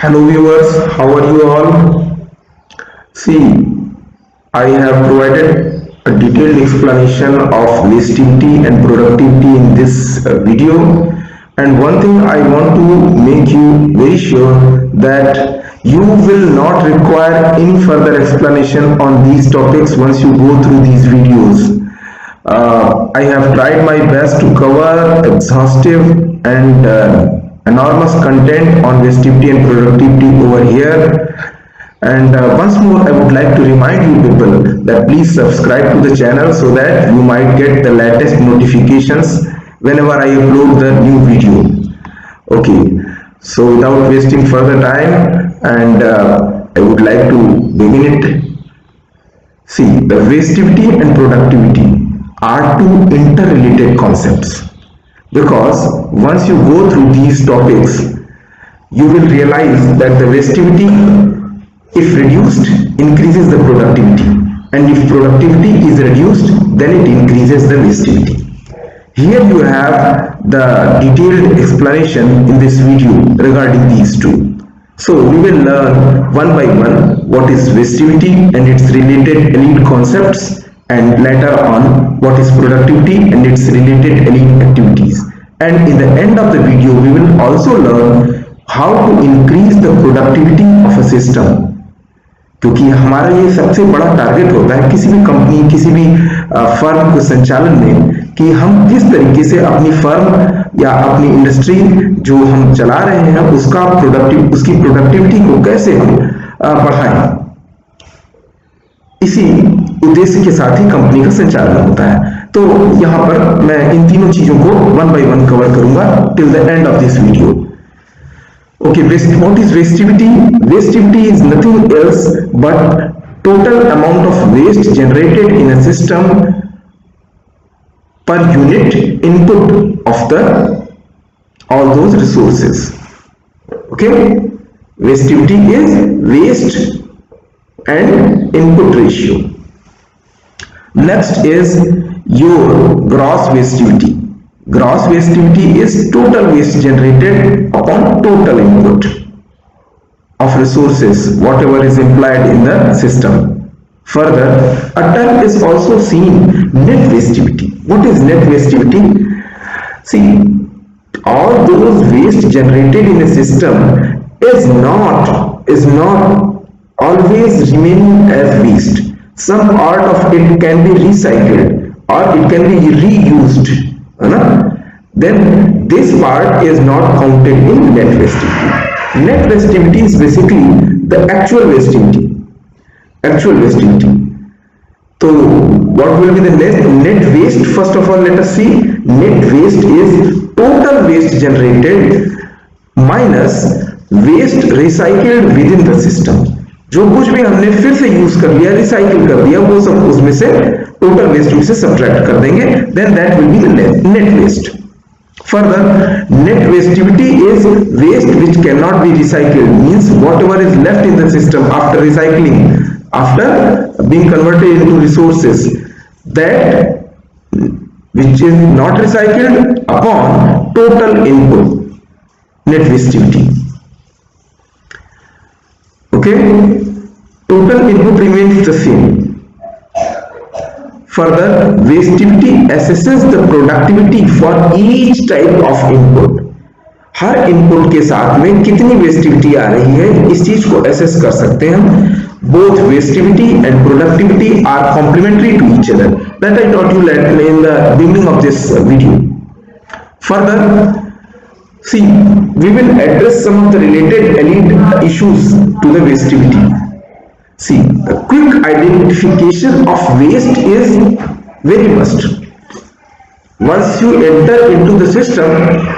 Hello viewers, how are you all? See, I have provided a detailed explanation of wastivity and productivity in this video. And one thing I want to make you very sure that you will not require any further explanation on these topics once you go through these videos. I have tried my best to cover exhaustive and enormous content on vestivity and productivity over here. And once more, I would like to remind you people that please subscribe to the channel so that you might get the latest notifications whenever I upload the new video. Okay, so without wasting further time, and I would like to begin it. See, the wastivity and productivity are two interrelated concepts because once you go through these topics, you will realize that the wastivity, if reduced, increases the productivity, and if productivity is reduced, then it increases the wastivity. Here you have the detailed explanation in this video regarding these two. So we will learn one by one what is wastivity and its related elite concepts, and later on what is productivity and its related elite activities. And in the end of the video we will also learn how to increase the productivity of a system, क्योंकि हमारा ये सबसे बड़ा target होता है किसी भी company किसी भी फर्म के संचालन में कि हम किस तरीके से अपनी फर्म या अपनी इंडस्ट्री जो हम चला रहे हैं उसकी प्रोडक्टिविटी को कैसे हम बढ़ाएं। इसी उद्देश्य के साथ ही कंपनी का संचालन होता है। तो यहाँ पर मैं इन तीनों चीजों को वन बाय वन कवर करूंगा till the end of this video. Okay, what is wastivity? Wastivity is nothing else but total amount of waste generated in a system per unit input of the all those resources. Okay, wastivity is waste and input ratio. Next is your gross wastivity. Gross wastivity is total waste generated upon total input of resources, whatever is implied in the system. Further, a term is also seen, net wastivity. What is net wastivity? See, all those waste generated in a system is not always remaining as waste. Some part of it can be recycled or it can be reused. Then this part is not counted in net wastivity. Net wastivity is basically the actual wastivity. So what will be the net waste? First of all, let us see. Net waste is total waste generated minus waste recycled within the system. जो कुछ भी हमने फिर से use कर लिया, recycle कर दिया, वो सब उसमें से टोटल वेस्ट में से सब्ट्रैक्ट कर देंगे, then that will be the net waste. Further, net wastivity is waste which cannot be recycled, means whatever is left in the system after recycling, after being converted into resources, that which is not recycled upon total input, net wastivity. Okay, total input remains the same. Further, wastivity assesses the productivity for each type of input. Her input के साथ में कितनी वेस्टिविटी आ रही है इस चीज को assess कर सकते हैं हम. Both wastivity and productivity are complementary to each other. That I taught you in the beginning of this video. Further, see, we will address some of the related elite issues to the wastivity. See, the quick identification of waste is very must. Once you enter into the system,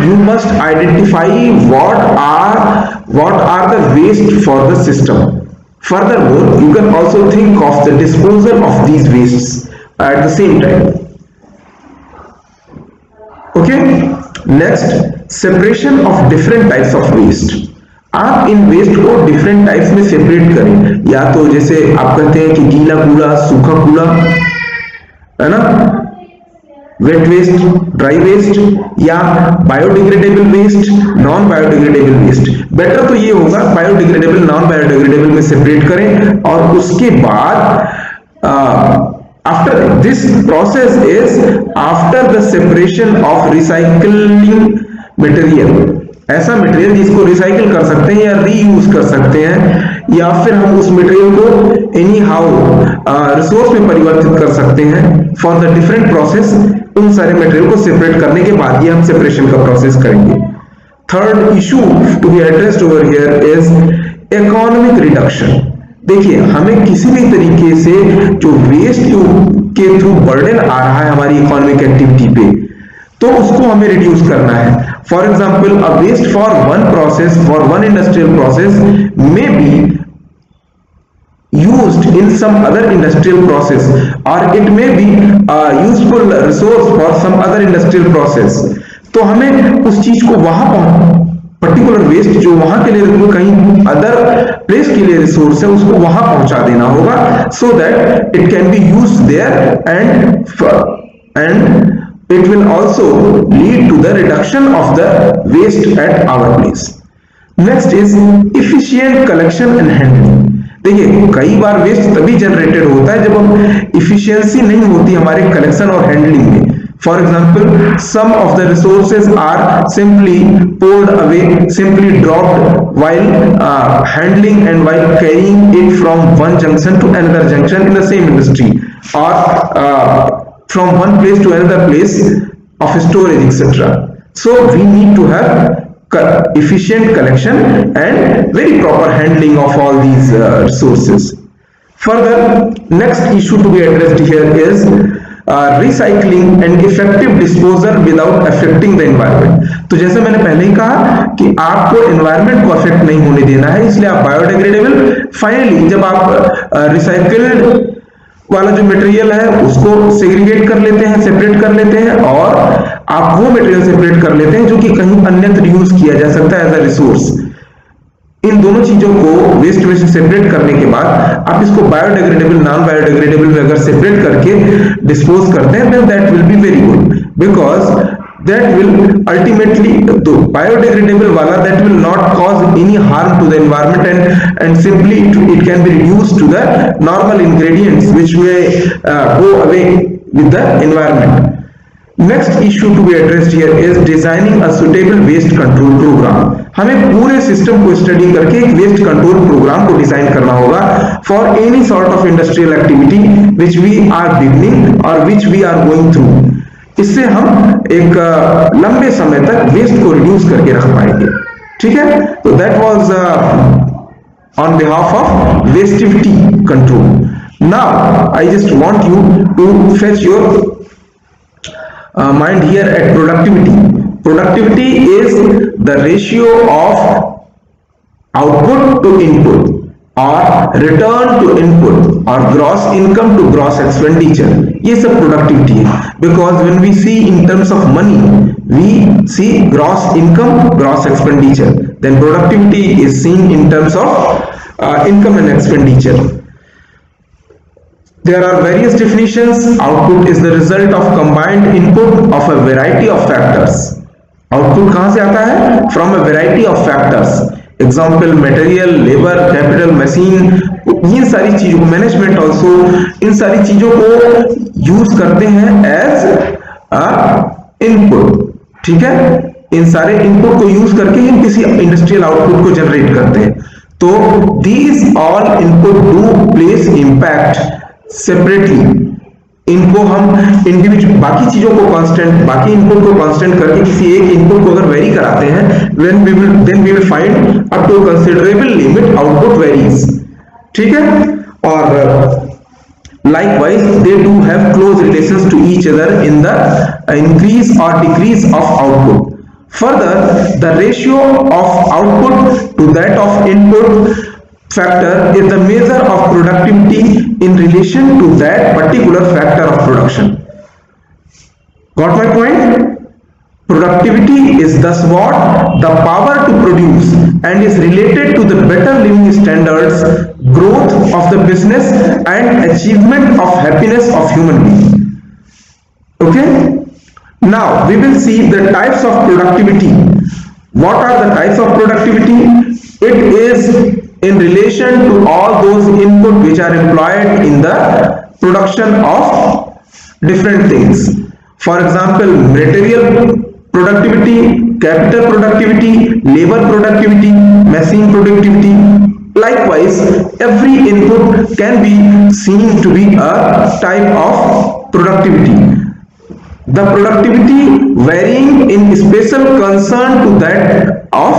you must identify what are the waste for the system. Furthermore, you can also think of the disposal of these wastes at the same time. Okay, next, separation of different types of waste. आप इन waste को different types में separate करें, या तो जैसे आप कहते हैं कि गीला कूड़ा, सूखा कूड़ा, है ना, वेट वेस्ट, ड्राई वेस्ट या biodegradable waste, non biodegradable waste. Better तो ये होगा बायोडिग्रेडेबल नॉन बायोडिग्रेडेबल में सेपरेट करें और उसके बाद after this process is after the separation of recycling material, ऐसा मटेरियल जिसको रिसाइकिल कर सकते हैं या रीयूज कर सकते हैं या फिर हम उस मटेरियल को एनी हाउ रिसोर्स में परिवर्तित कर सकते हैं फॉर द डिफरेंट प्रोसेस। उन सारे मटेरियल को सेपरेट करने के बाद ये हम सेपरेशन का प्रोसेस करेंगे। Third issue to be addressed over here is economic reduction. देखिए, हमें किसी भी तरीके से जो वेस्ट के थ्रू बर्डन आ रहा है हमारी इकोनॉमिक एक्टिविटी पे, तो उसको हमें रिड्यूस करना है। For example, a waste for one process, for one industrial process may be used in some other industrial process or it may be a useful resource for some other industrial process। तो हमें उस चीज को वहां particular waste जो वहां के लिए कहीं अदर प्लेस के लिए रिसोर्स है उसको वहां पहुंचा देना होगा, so that it can be use their and it will also lead to the reduction of the waste at our place। next is efficient collection and handling। देखिए, कई बार वेस्ट तभी जनरेटेड होता है जब हम इफिशियंसी नहीं होती हमारे कलेक्शन और हैंडलिंग में। For example, some of the resources are simply pulled away, simply dropped while handling and while carrying it from one junction to another junction in the same industry or from one place to another place of storage, etc. So we need to have efficient collection and very proper handling of all these resources। Further, next issue to be addressed here is recycling and effective disposal without affecting the environment। तो जैसे मैंने पहले ही कहा कि आपको environment को affect नहीं होने देना है, इसलिए आप biodegradable फाइनली जब आप रिसाइकल्ड वाला जो मटेरियल है उसको सेग्रीगेट कर लेते हैं, सेपरेट कर लेते हैं और आप वो मटेरियल सेपरेट कर लेते हैं जो कि कहीं अन्यत्र यूज किया जा सकता है एज अ रिसोर्स। इन दोनों चीजों को वेस्ट में से सेपरेट करने के बाद आप इसको बायोडिग्रेडेबल नॉन बायोडिग्रेडेबल में अगर सेपरेट करके डिस्पोज करते हैं then that will be very good, because that will ultimately the biodegradable wala that will not cause any harm to the environment and simply it can be reduced to the normal ingredients which may go away with the environment। next issue to be addressed here is designing a suitable waste control program। हमें पूरे system को study करके एक waste control program को design करना होगा for any sort of industrial activity which we are beginning और which we are going through. इससे हम एक लंबे समय तक वेस्ट को रिड्यूस करके रख पाएंगे। ठीक है, तो that was on behalf of waste activity control. Now I just want you to fetch your mind here at productivity. Productivity is the ratio of output to input और रिटर्न टू इनपुट और gross income to gross expenditure, ये सब productivity है। Because when we see in terms of money we see gross income gross expenditure, then productivity is seen in terms of income and expenditure. There are various definitions. Output is the result of combined input of a variety of factors। Output कहां से आता है? From a variety of factors। Example material, labour, capital, machine, ये सारी चीजों को management also in सारी चीजों को यूज करते हैं एज इनपुट। ठीक है, इन सारे इनपुट को यूज करके हम किसी इंडस्ट्रियल आउटपुट को जनरेट करते हैं। तो these all input do place impact separately. इनको हम इंडिविजुअल बाकी चीजों को कांस्टेंट, बाकी इनपुट को कांस्टेंट करके किसी एक इनपुट को अगर वेरी कराते हैं then we will find up to considerable limit output varies. ठीक है, और likewise they do have close relations to each other in the increase or decrease of output। further, the ratio of output to that of input factor is the measure of productivity in relation to that particular factor of production। Got my point? Productivity is thus what? The power to produce and is related to the better living standards, growth of the business and achievement of happiness of human being। Okay? Now we will see the types of productivity. What are the types of productivity? It is in relation to all those input which are employed in the production of different things. For example, material productivity, capital productivity, labor productivity, machine productivity. Likewise, every input can be seen to be a type of productivity. The productivity varying in special concern to that of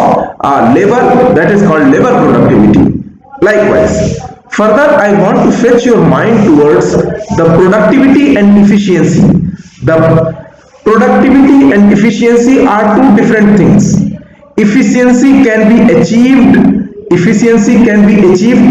labor, that is called labor productivity. Likewise, further I want to fetch your mind towards the productivity and efficiency. The productivity and efficiency are two different things. Efficiency can be achieved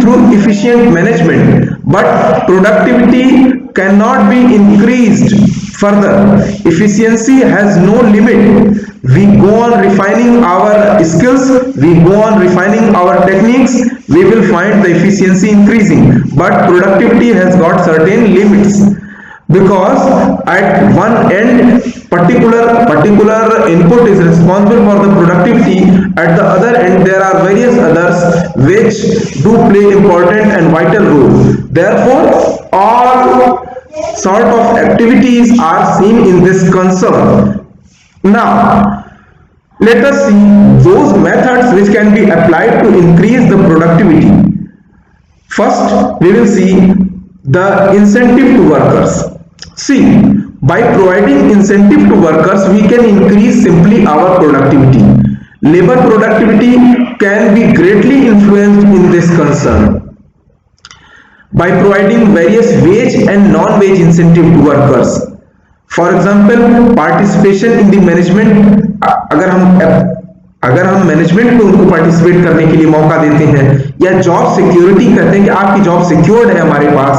through efficient management, but productivity cannot be increased further. Efficiency has no limit. We go on refining our skills, we go on refining our techniques, we will find the efficiency increasing, but productivity has got certain limits, because at one end particular input is responsible for the productivity, at the other end there are various others which do play important and vital role. Therefore all sort of activities are seen in this concept. Now let us see those methods which can be applied to increase the productivity. First we will see the incentive to workers. See, by providing incentive to workers, we can increase simply our productivity. Labor productivity can be greatly influenced in this concern. By providing various wage and non-wage incentive to workers. For example, participation in the management. अगर हम management को उनको participate करने के लिए मौका देते हैं, या जॉब सिक्योरिटी कहते हैं कि आपकी जॉब सिक्योर्ड है हमारे पास,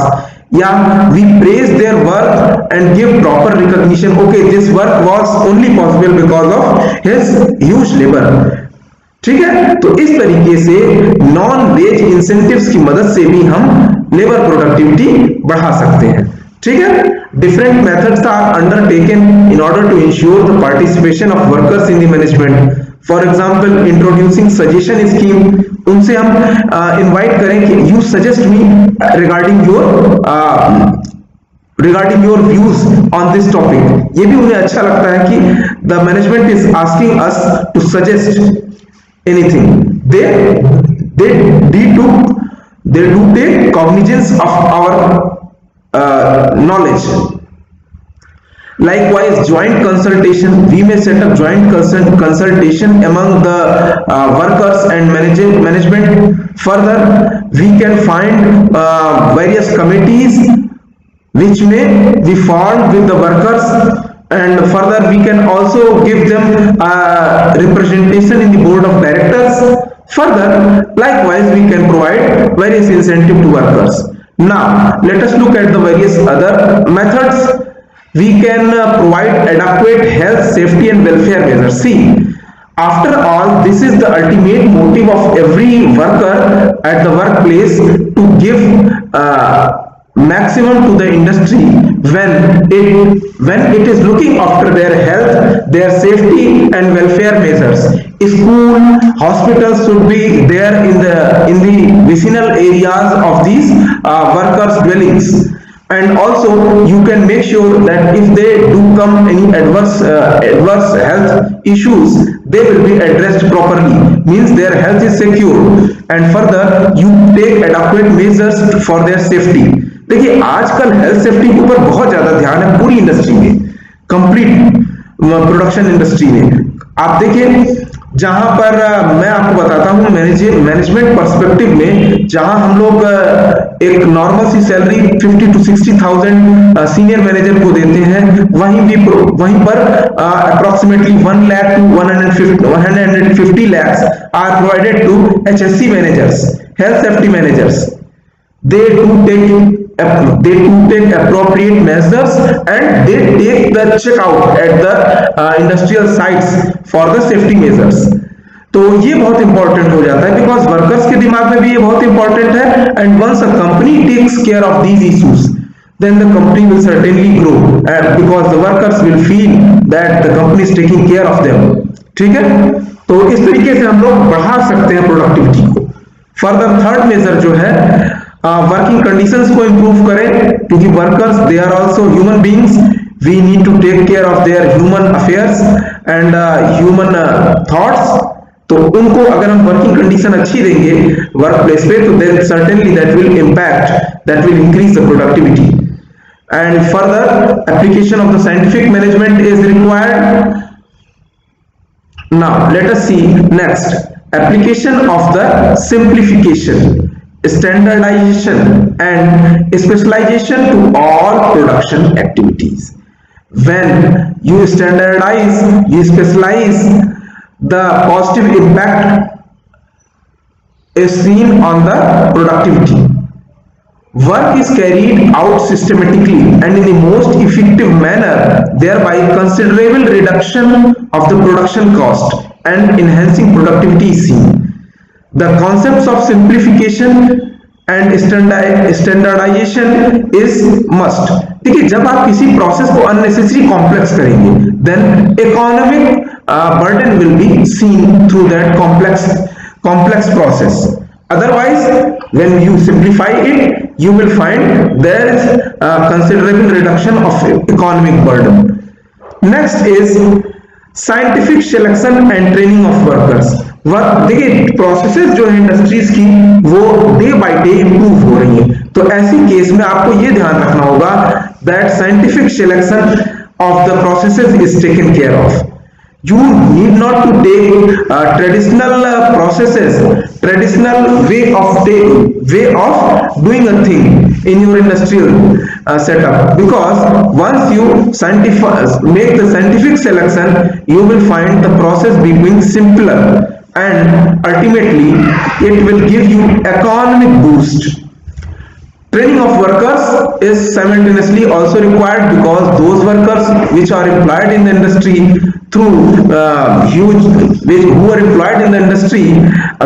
या we praise their work and give proper recognition. Okay, this work was only possible because of his huge labor. ठीक है, तो इस तरीके से नॉन वेज इंसेंटिव्स की मदद से भी हम लेबर प्रोडक्टिविटी बढ़ा सकते हैं. ठीक है, different methods are undertaken in order to ensure the participation of workers in the management. For example, introducing suggestion scheme. उनसे हम इनवाइट करें कि you suggest me regarding your views on this topic. ये भी उन्हें अच्छा लगता है कि the management is asking us to suggest anything. They do take cognizance of our knowledge. Likewise, joint consultation. We may set up joint consultation among the workers and management. Further, we can find various committees which may be formed with the workers, and further we can also give them representation in the board of directors. Further, likewise, we can provide various incentive to workers. Now let us look at the various other methods. We can provide adequate health, safety and welfare measures. See, after all, this is the ultimate motive of every worker at the workplace, to give maximum to the industry when it is looking after their health, their safety and welfare measures. School, hospitals should be there in the vicinal areas of these workers' dwellings. And also you can make sure that if they do come any adverse health issues, they will be addressed properly, means their health is secure. And further you take adequate measures for their safety. देखिए आजकल health safety के ऊपर बहुत ज्यादा ध्यान है पूरी industry में, कंप्लीट प्रोडक्शन इंडस्ट्री में. आप देखिए जहां पर मैं आपको बताता हूं मैनेजमेंट पर्सपेक्टिव में, जहां हम लोग एक नॉर्मल सी सैलरी 50 to 60,000 सीनियर मैनेजर को देते हैं, वहीं पर approximately 1 lakh to 150 lakhs are provided to HSC managers, health safety managers. They do take appropriate measures and they take the check out at the industrial sites for the safety measures. तो ये बहुत important हो जाता है, because workers के दिमाग में भी ये बहुत इंपॉर्टेंट है. And once a company takes care of these issues, then the company will certainly grow, and because the workers will feel that the company is taking care of them. ठीक है, तो इस तरीके से हम लोग बढ़ा सकते हैं प्रोडक्टिविटी को। फर्दर थर्ड मेजर जो है वर्किंग कंडीशंस को इंप्रूव करें, क्योंकि workers they are also human beings, we need to take care of their human affairs and human thoughts. तो उनको अगर हम वर्किंग कंडीशन अच्छी देंगे वर्क प्लेस पे, तो then certainly that will impact, that will increase the productivity. And further application of the scientific management is required. Now let us see next application of the simplification, standardization and specialization to all production activities. When you standardize, you specialize, the positive impact is seen on the productivity. Work is carried out systematically and in the most effective manner, thereby considerable reduction of the production cost and enhancing productivity is seen. The concepts of simplification and standardization is must। देखिए, जब आप किसी process को unnecessary complex करेंगे, then economic burden will be seen through that complex process. Otherwise, when you simplify it, you will find there is a considerable reduction of economic burden. Next is scientific selection and training of workers। देखिए, processes जो है industries की वो day by day improve हो रही है, तो ऐसी केस में आपको ये ध्यान रखना होगा that scientific selection of the processes is taken care of. You need not to take traditional processes, traditional way of doing a thing in your industrial setup, because once you make the scientific selection, you will find the process becoming simpler and ultimately it will give you economic boost. Training of workers is simultaneously also required, because those workers which are employed in the industry through who are employed in the industry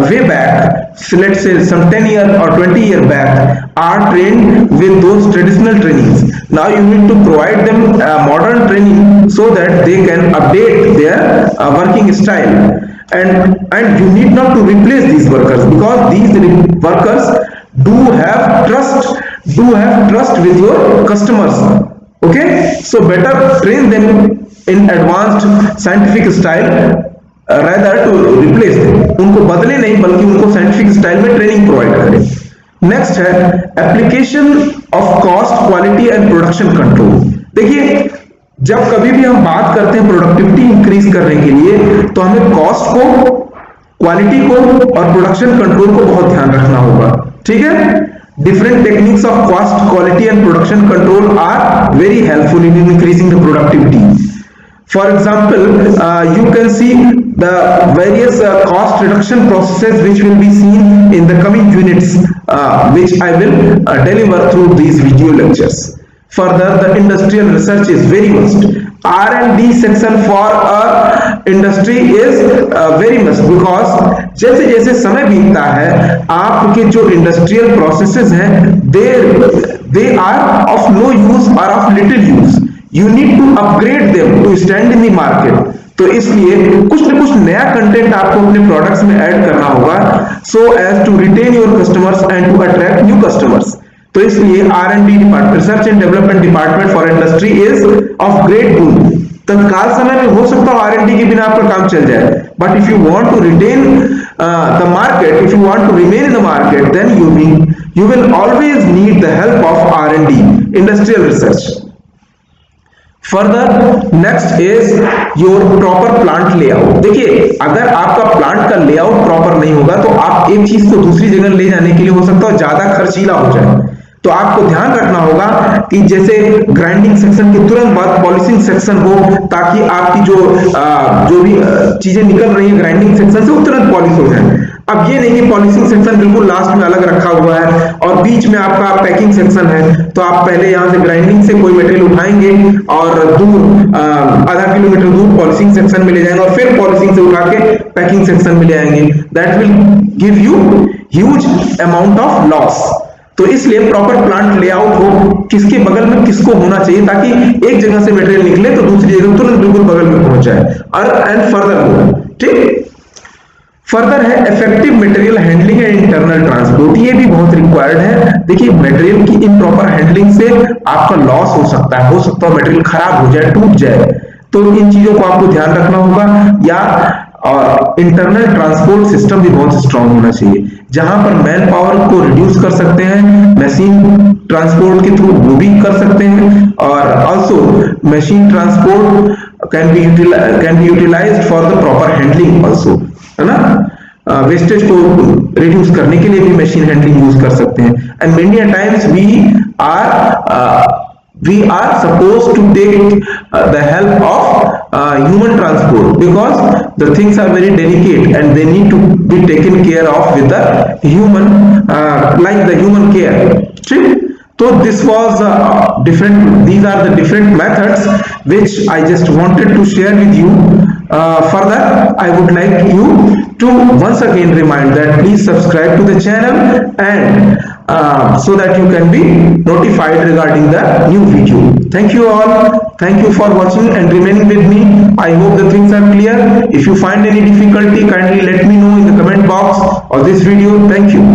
way back, so let's say some 10-year or 20-year back, are trained with those traditional trainings. Now you need to provide them modern training so that they can update their working style, and you need not to replace these workers, because these workers do have trust with your customers. Okay, so better train them in advanced scientific style rather to replace them। उनको बदले नहीं बल्कि उनको scientific style में training provide करें। Next है application of cost, quality and production control. देखिए, जब कभी भी हम बात करते हैं प्रोडक्टिविटी इंक्रीज करने के लिए, तो हमें कॉस्ट को, क्वालिटी को और प्रोडक्शन कंट्रोल को बहुत ध्यान रखना होगा। ठीक है, different techniques of cost, quality and production control are very helpful in increasing the productivity. For example, you can see the various cost reduction processes which will be seen in the coming units, which I will deliver through these video lectures. Further, the industrial research is very vast. R&D section for our industry is very much, because जैसे जैसे समय बीतता है, आपके जो industrial processes हैं they are of no use or of little use. You need to upgrade them to stand in the market. तो इसलिए कुछ न कुछ नया कंटेंट आपको अपने प्रोडक्ट्स में ऐड करना होगा, so as to retain your customers and to attract new customers. तो इसलिए R&D department, research and development department for industry is of great boon. तत्काल समय में हो सकता है R&D के बिना आपका काम चल जाए, but if you want to retain the market, if you want to remain in the market, then you will always need the help of R&D, industrial research. Further, next is your proper plant layout। देखिए, अगर आपका plant का layout proper नहीं होगा, तो आप एक चीज को दूसरी जगह ले जाने के लिए हो सकता है ज्यादा खर्चीला हो जाए। तो आपको ध्यान रखना होगा कि जैसे ग्राइंडिंग सेक्शन के तुरंत बाद पॉलिशिंग सेक्शन हो, ताकि आपकी जो भी चीजें निकल रही है ग्राइंडिंग सेक्शन से वो तुरंत पॉलिश हो जाए। अब ये नहीं कि पॉलिशिंग सेक्शन बिल्कुल लास्ट में अलग रखा हुआ है और बीच में आपका पैकिंग सेक्शन है, तो आप पहले यहाँ से ग्राइंडिंग से कोई मटेरियल उठाएंगे और दूर आधा किलोमीटर दूर पॉलिशिंग सेक्शन में ले जाएंगे और फिर पॉलिशिंग से उठा के पैकिंग सेक्शन में ले आएंगे। That will give you huge amount of loss. तो इसलिए प्रॉपर प्लांट लेआउट हो, किसके बगल में किसको होना चाहिए, ताकि एक जगह से मटेरियल निकले तो दूसरी जगह तुरंत बिल्कुल बगल में पहुंच जाए। और एंड फर्दर हो, ठीक। फर्दर है effective material handling and internal transport, ये भी बहुत रिक्वायर्ड है। देखिए मटेरियल की इम्प्रॉपर हैंडलिंग से आपका लॉस हो सकता है मटेरियल खराब हो जाए, टूट जाए, तो इन चीजों को आपको ध्यान रखना होगा। या और इंटरनल ट्रांसपोर्ट सिस्टम भी बहुत स्ट्रांग होना चाहिए, जहां पर मैन पावर को रिड्यूस कर सकते हैं, मशीन ट्रांसपोर्ट के थ्रू वो भी कर सकते हैं। और also machine transport can be utilized for the proper handling also, है ना। वेस्टेज को रिड्यूस करने के लिए भी मशीन हैंडलिंग यूज कर सकते हैं। And many times we are supposed to take the help of human transport, because the things are very delicate and they need to be taken care of with the human like the human care, ठीक। So this was these are the different methods which I just wanted to share with you. Further I would like you to once again remind that please subscribe to the channel, and so that you can be notified regarding the new video. Thank you all, thank you for watching and remaining with me. I hope the things are clear. If you find any difficulty, kindly let me know in the comment box of this video. Thank you.